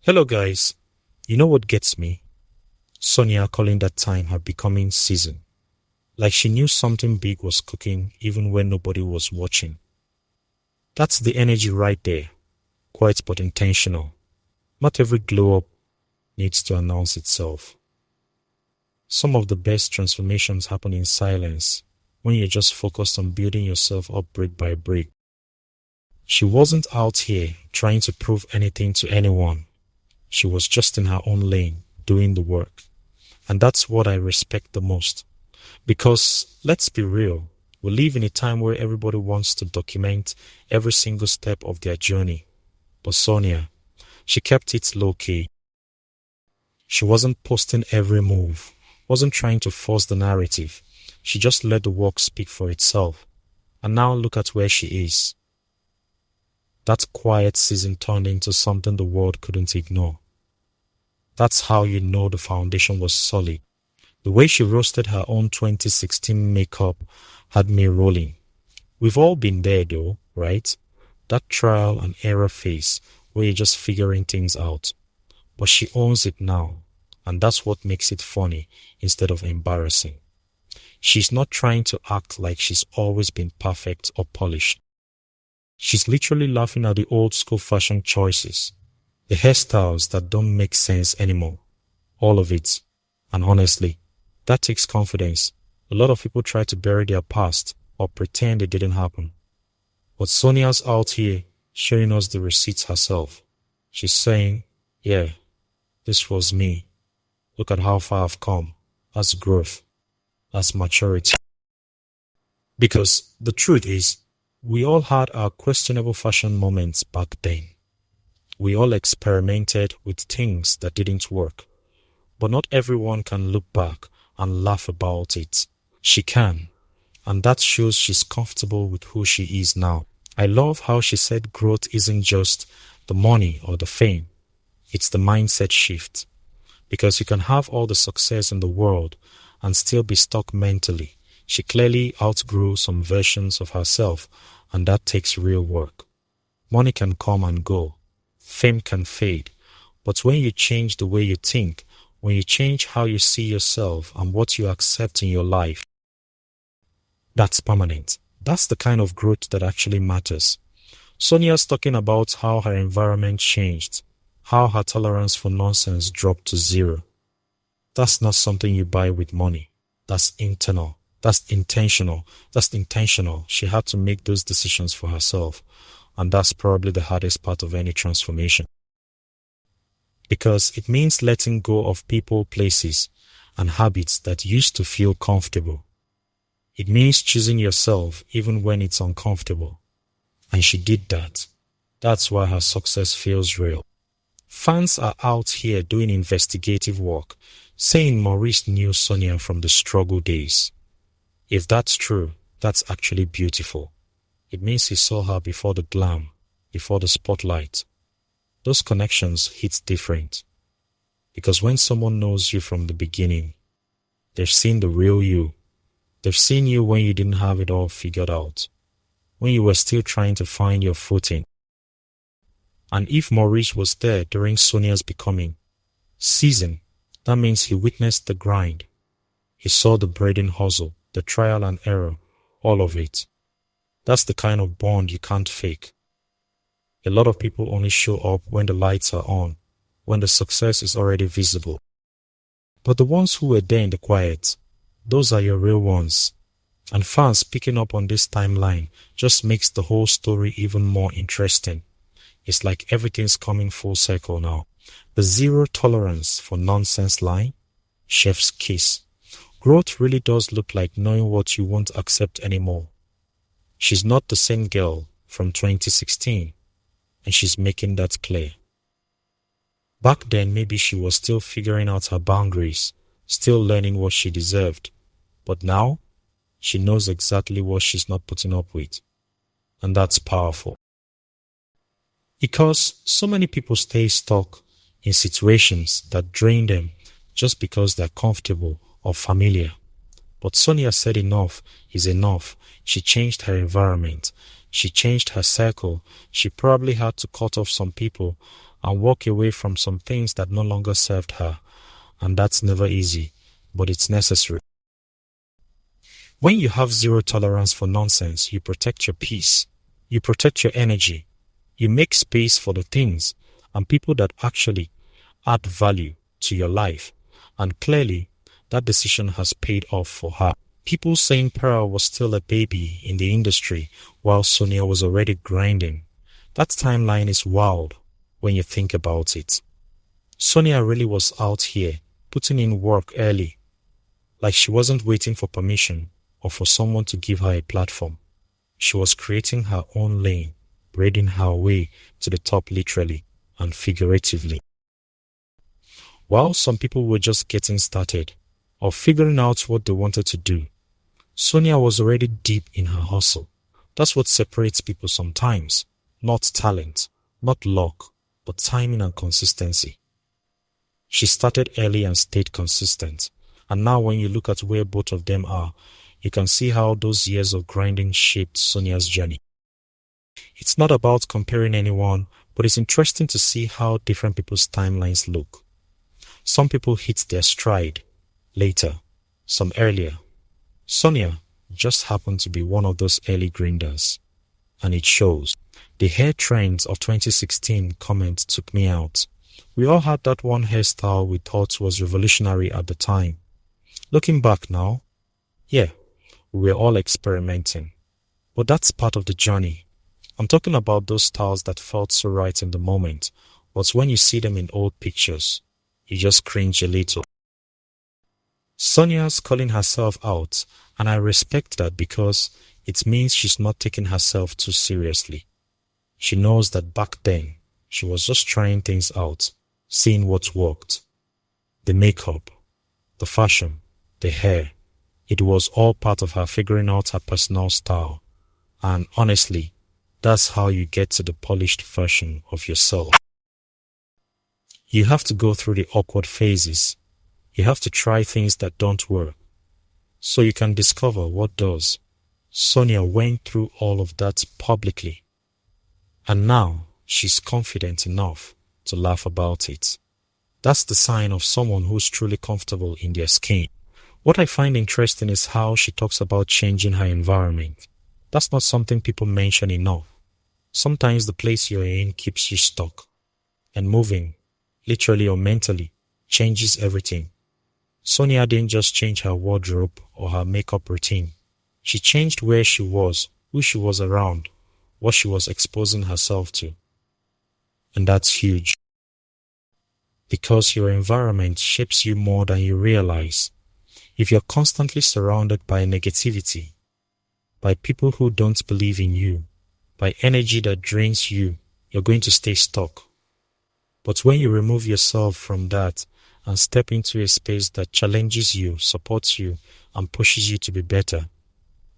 Hello guys, you know what gets me? Sonia calling that time her becoming season. Like she knew something big was cooking even when nobody was watching. That's the energy right there, quiet but intentional. Not every glow up needs to announce itself. Some of the best transformations happen in silence, when you're just focused on building yourself up brick by brick. She wasn't out here trying to prove anything to anyone. She was just in her own lane, doing the work. And that's what I respect the most. Because, let's be real, we live in a time where everybody wants to document every single step of their journey. But Sonia, she kept it low-key. She wasn't posting every move, wasn't trying to force the narrative. She just let the work speak for itself. And now look at where she is. That quiet season turned into something the world couldn't ignore. That's how you know the foundation was solid. The way she roasted her own 2016 makeup had me rolling. We've all been there though, right? That trial and error phase where you're just figuring things out. But she owns it now, and that's what makes it funny instead of embarrassing. She's not trying to act like she's always been perfect or polished. She's literally laughing at the old school fashion choices, the hairstyles that don't make sense anymore. All of it. And honestly, that takes confidence. A lot of people try to bury their past or pretend it didn't happen. But Sonia's out here showing us the receipts herself. She's saying, yeah, this was me. Look at how far I've come. That's growth. That's maturity. Because the truth is, we all had our questionable fashion moments back then. We all experimented with things that didn't work. But not everyone can look back and laugh about it. She can. And that shows she's comfortable with who she is now. I love how she said growth isn't just the money or the fame. It's the mindset shift. Because you can have all the success in the world and still be stuck mentally. She clearly outgrew some versions of herself, and that takes real work. Money can come and go. Fame can fade. But when you change the way you think, when you change how you see yourself and what you accept in your life, that's permanent. That's the kind of growth that actually matters. Sonia's talking about how her environment changed, how her tolerance for nonsense dropped to zero. That's not something you buy with money. That's internal. That's intentional. That's intentional. She had to make those decisions for herself. And that's probably the hardest part of any transformation. Because it means letting go of people, places, and habits that used to feel comfortable. It means choosing yourself even when it's uncomfortable. And she did that. That's why her success feels real. Fans are out here doing investigative work, saying Maurice knew Sonia from the struggle days. If that's true, that's actually beautiful. It means he saw her before the glam, before the spotlight. Those connections hit different. Because when someone knows you from the beginning, they've seen the real you. They've seen you when you didn't have it all figured out, when you were still trying to find your footing. And if Maurice was there during Sonia's becoming season, that means he witnessed the grind. He saw the braiding hustle, the trial and error, all of it. That's the kind of bond you can't fake. A lot of people only show up when the lights are on, when the success is already visible. But the ones who were there in the quiet, those are your real ones. And fans picking up on this timeline just makes the whole story even more interesting. It's like everything's coming full circle now. The zero tolerance for nonsense line, chef's kiss. Growth really does look like knowing what you won't accept anymore. She's not the same girl from 2016, and she's making that clear. Back then, maybe she was still figuring out her boundaries, still learning what she deserved. But now, she knows exactly what she's not putting up with. And that's powerful. Because so many people stay stuck in situations that drain them just because they're comfortable or familiar. But Sonia said enough is enough. She changed her environment. She changed her circle. She probably had to cut off some people and walk away from some things that no longer served her. And that's never easy, but it's necessary. When you have zero tolerance for nonsense, you protect your peace, you protect your energy, you make space for the things and people that actually add value to your life. And clearly, that decision has paid off for her. People saying Pearl was still a baby in the industry while Sonia was already grinding. That timeline is wild when you think about it. Sonia really was out here putting in work early, like she wasn't waiting for permission or for someone to give her a platform. She was creating her own lane, braiding her way to the top literally and figuratively. While some people were just getting started or figuring out what they wanted to do, Sonia was already deep in her hustle. That's what separates people sometimes. Not talent, not luck, but timing and consistency. She started early and stayed consistent. And now when you look at where both of them are, you can see how those years of grinding shaped Sonia's journey. It's not about comparing anyone, but it's interesting to see how different people's timelines look. Some people hit their stride later, some earlier. Sonia just happened to be one of those early grinders, and it shows. The hair trends of 2016 comment took me out. We all had that one hairstyle we thought was revolutionary at the time. Looking back now, yeah, we were all experimenting. But that's part of the journey. I'm talking about those styles that felt so right in the moment, but when you see them in old pictures, you just cringe a little. Sonia's calling herself out, and I respect that because it means she's not taking herself too seriously. She knows that back then, she was just trying things out, seeing what worked. The makeup, the fashion, the hair, it was all part of her figuring out her personal style. And honestly, that's how you get to the polished version of yourself. You have to go through the awkward phases. You have to try things that don't work, so you can discover what does. Sonia went through all of that publicly, and now she's confident enough to laugh about it. That's the sign of someone who's truly comfortable in their skin. What I find interesting is how she talks about changing her environment. That's not something people mention enough. Sometimes the place you're in keeps you stuck, and moving, literally or mentally, changes everything. Sonia didn't just change her wardrobe or her makeup routine. She changed where she was, who she was around, what she was exposing herself to. And that's huge. Because your environment shapes you more than you realize. If you're constantly surrounded by negativity, by people who don't believe in you, by energy that drains you, you're going to stay stuck. But when you remove yourself from that and step into a space that challenges you, supports you, and pushes you to be better,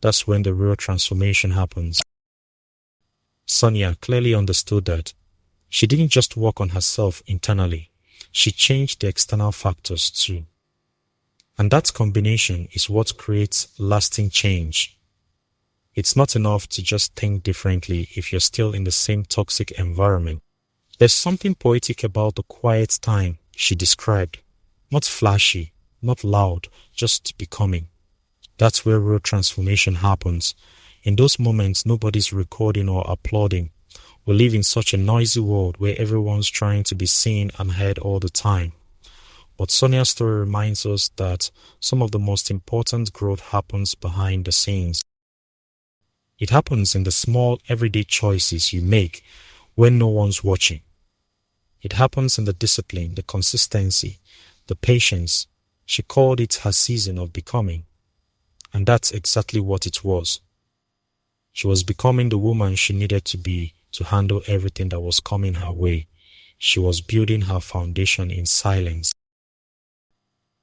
that's when the real transformation happens. Sonia clearly understood that. She didn't just work on herself internally, she changed the external factors too. And that combination is what creates lasting change. It's not enough to just think differently if you're still in the same toxic environment. There's something poetic about the quiet time she described. Not flashy, not loud, just becoming. That's where real transformation happens. In those moments, nobody's recording or applauding. We live in such a noisy world where everyone's trying to be seen and heard all the time. But Sonia's story reminds us that some of the most important growth happens behind the scenes. It happens in the small, everyday choices you make when no one's watching. It happens in the discipline, the consistency, the patience. She called it her season of becoming. And that's exactly what it was. She was becoming the woman she needed to be to handle everything that was coming her way. She was building her foundation in silence.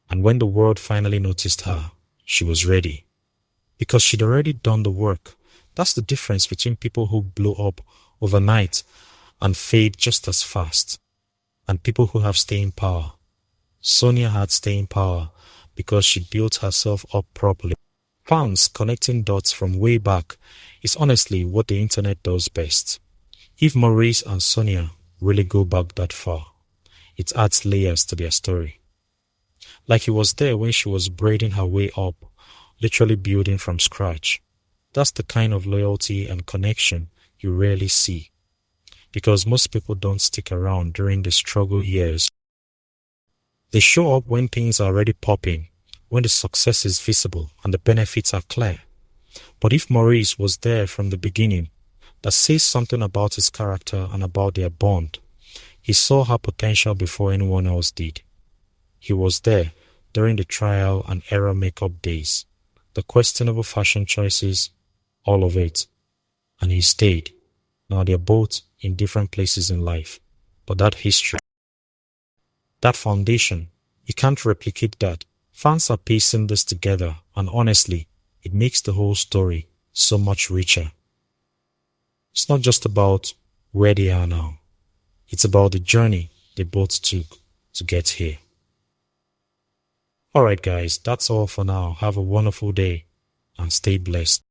And when the world finally noticed her, she was ready. Because she'd already done the work. That's the difference between people who blow up overnight and fade just as fast, and people who have staying power. Sonia had staying power because she built herself up properly. Fans connecting dots from way back is honestly what the internet does best. If Maurice and Sonia really go back that far. It adds layers to their story. Like he was there when she was braiding her way up, literally building from scratch. That's the kind of loyalty and connection you rarely see, because most people don't stick around during the struggle years. They show up when things are already popping, when the success is visible and the benefits are clear. But if Maurice was there from the beginning, that says something about his character and about their bond. He saw her potential before anyone else did. He was there during the trial and error makeup days, the questionable fashion choices, all of it. And he stayed. Now they're both in different places in life, but that history, that foundation, you can't replicate that. Fans are piecing this together, and honestly, it makes the whole story so much richer. It's not just about where they are now. It's about the journey they both took to get here. Alright guys, that's all for now. Have a wonderful day and stay blessed.